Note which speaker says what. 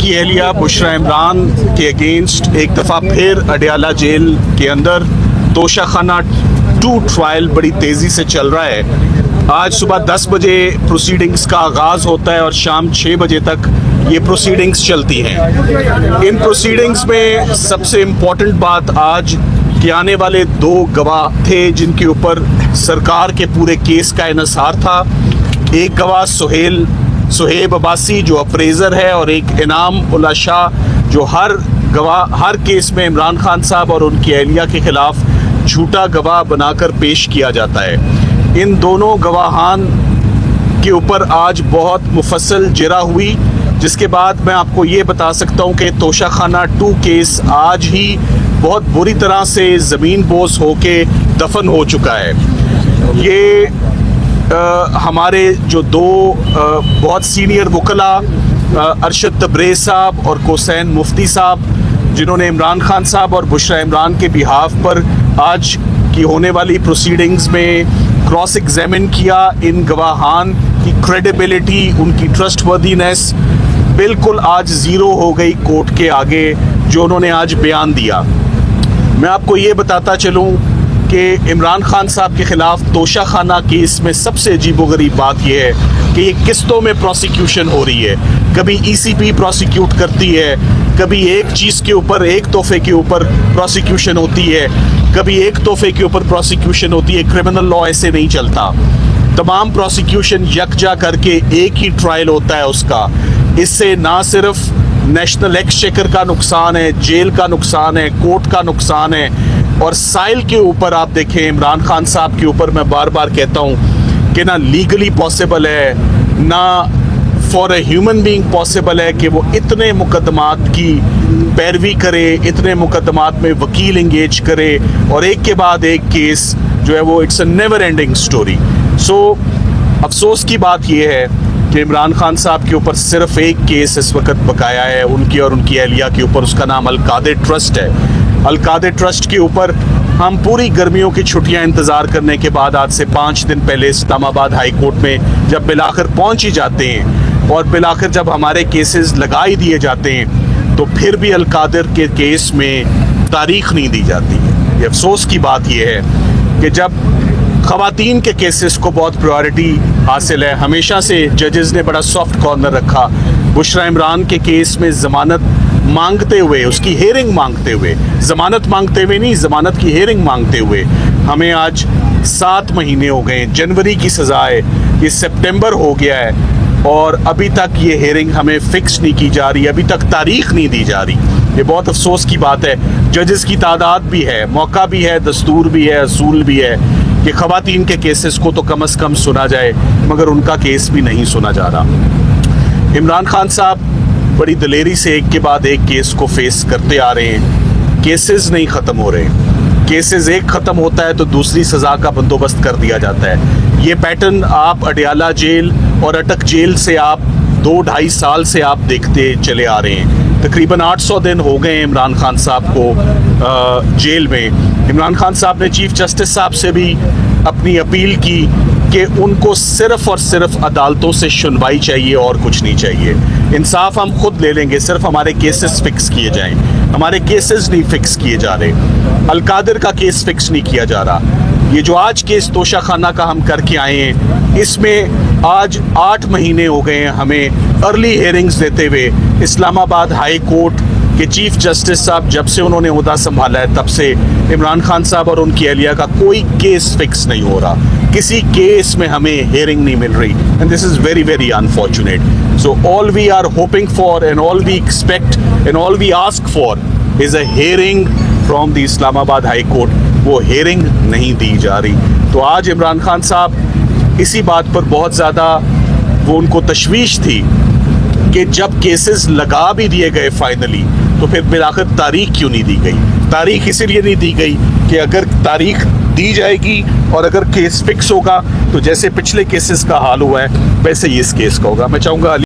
Speaker 1: उनकी एहलिया बुशरा इमरान के अगेंस्ट एक दफ़ा फिर अडयाला जेल के अंदर तोशाखाना 2 ट्रायल बड़ी तेज़ी से चल रहा है। आज सुबह 10 बजे प्रोसीडिंग्स का आगाज़ होता है और शाम 6 बजे तक ये प्रोसीडिंग्स चलती हैं। इन प्रोसीडिंग्स में सबसे इम्पॉर्टेंट बात आज कि आने वाले 2 गवाह थे जिनके ऊपर सरकार के पूरे केस का इन्हिसार था। एक गवाह सुहेब अब्बासी जो अप्रेजर है और एक इनाम उल्ला शाह जो हर केस में इमरान खान साहब और उनकी एहलिया के खिलाफ झूठा गवाह बनाकर पेश किया जाता है। इन दोनों गवाहान के ऊपर आज बहुत मुफस्सल जिरा हुई, जिसके बाद मैं आपको ये बता सकता हूँ कि तोशाखाना 2 केस आज ही बहुत बुरी तरह से ज़मीन बोस होके दफन हो चुका है। ये हमारे जो 2 बहुत सीनियर वकला अरशद तब्रेज़ साहब और कोसैन मुफ्ती साहब, जिन्होंने इमरान खान साहब और बुशरा इमरान के बिहाफ पर आज की होने वाली प्रोसीडिंग्स में क्रॉस एग्जामिन किया, इन गवाहान की क्रेडिबिलिटी, उनकी ट्रस्टवर्दीनेस बिल्कुल आज ज़ीरो हो गई कोर्ट के आगे जो उन्होंने आज बयान दिया। मैं आपको ये बताता चलूँ कि इमरान खान साहब के ख़िलाफ़ तोशाखाना केस में सबसे अजीबोगरीब बात यह है कि ये किस्तों में प्रोसिक्यूशन हो रही है। कभी ECP प्रोसिक्यूट करती है, कभी एक चीज़ के ऊपर, एक तोहफे के ऊपर प्रोसिक्यूशन होती है, कभी एक तोहफे के ऊपर प्रोसिक्यूशन होती है। क्रिमिनल लॉ ऐसे नहीं चलता। तमाम प्रोसिक्यूशन यकजा करके एक ही ट्रायल होता है उसका। इससे ना सिर्फ नेशनल एक्सचेकर का नुकसान है, जेल का नुकसान है, कोर्ट का नुकसान है। और साइल के ऊपर आप देखें, इमरान खान साहब के ऊपर मैं बार बार कहता हूँ कि ना लीगली पॉसिबल है, ना for a human being possible है कि वो इतने मुकदमात की पैरवी करे, इतने मुकदमात में वकील इंगेज करे और एक के बाद एक केस जो है वो it's a never ending story. So अफसोस की बात यह है कि इमरान खान साहब के ऊपर सिर्फ एक केस इस वक्त बकाया है, उनकी और उनकी एहलिया के ऊपर। उसका नाम अल-कादिर ट्रस्ट है। अल-कादिर ट्रस्ट के ऊपर हम पूरी गर्मियों की छुट्टियां इंतज़ार करने के बाद आज से 5 दिन पहले इस्लामाबाद हाई कोर्ट में जब बिलाखिर पहुंच ही जाते हैं और बिलाखिर जब हमारे केसेस लगा ही दिए जाते हैं तो फिर भी अल-कादिर के केस में तारीख नहीं दी जाती है। ये अफसोस की बात यह है कि जब ख़वातीन के केसेस को बहुत प्रायोरिटी हासिल है, हमेशा से जजेस ने बड़ा सॉफ्ट कॉर्नर रखा। बुशरा इमरान के केस में ज़मानत मांगते हुए, उसकी हेयरिंग मांगते हुए, ज़मानत मांगते हुए नहीं, ज़मानत की हेयरिंग मांगते हुए हमें आज 7 महीने हो गए। जनवरी की सज़ा है, ये सितंबर हो गया है और अभी तक ये हेयरिंग हमें फ़िक्स नहीं की जा रही, अभी तक तारीख नहीं दी जा रही। ये बहुत अफसोस की बात है। जजेस की तादाद भी है, मौका भी है, दस्तूर भी है, असूल भी है कि ख़वातीन के केसेस को तो कम से कम सुना जाए, मगर उनका केस भी नहीं सुना जा रहा। इमरान खान साहब बड़ी दलेरी से एक के बाद एक केस को फेस करते आ रहे हैं। केसेस नहीं ख़त्म हो रहे। केसेस एक ख़त्म होता है तो दूसरी सज़ा का बंदोबस्त कर दिया जाता है। ये पैटर्न आप अडयाला जेल और अटक जेल से आप 2-2.5 साल से आप देखते चले आ रहे हैं। तकरीबन 800 दिन हो गए इमरान खान साहब को जेल में। इमरान खान साहब ने चीफ जस्टिस साहब से भी अपनी अपील की कि उनको सिर्फ़ और सिर्फ अदालतों से सुनवाई चाहिए और कुछ नहीं चाहिए। इंसाफ हम खुद ले लेंगे, सिर्फ हमारे केसेस फिक्स किए जाएं। हमारे केसेस नहीं फिक्स किए जा रहे। अल-कादिर का केस फिक्स नहीं किया जा रहा। ये जो आज केस तोशाखाना का हम करके आए हैं, इसमें आज 8 महीने हो गए हैं हमें अर्ली हेयरिंग्स देते हुए। इस्लामाबाद हाई कोर्ट के चीफ जस्टिस साहब जब से उन्होंने ओहदा संभाला है तब से इमरान खान साहब और उनकी एहलिया का कोई केस फिक्स नहीं हो रहा। किसी केस में हमें हेयरिंग नहीं मिल रही and this is very very unfortunate. So all we are hoping for and all we expect and all we ask for is a hearing from the Islamabad high court. वो हेयरिंग नहीं दी जा रही। तो आज इमरान खान साहब इसी बात पर बहुत ज़्यादा वो उनको तशवीश थी कि जब केसेस लगा भी दिए गए फाइनली तो फिर बिलाखिर तारीख क्यों नहीं दी गई। तारीख इसीलिए नहीं दी गई कि अगर तारीख दी जाएगी और अगर केस फिक्स होगा तो जैसे पिछले केसेस का हाल हुआ है वैसे ही इस केस का होगा। मैं चाहूँगा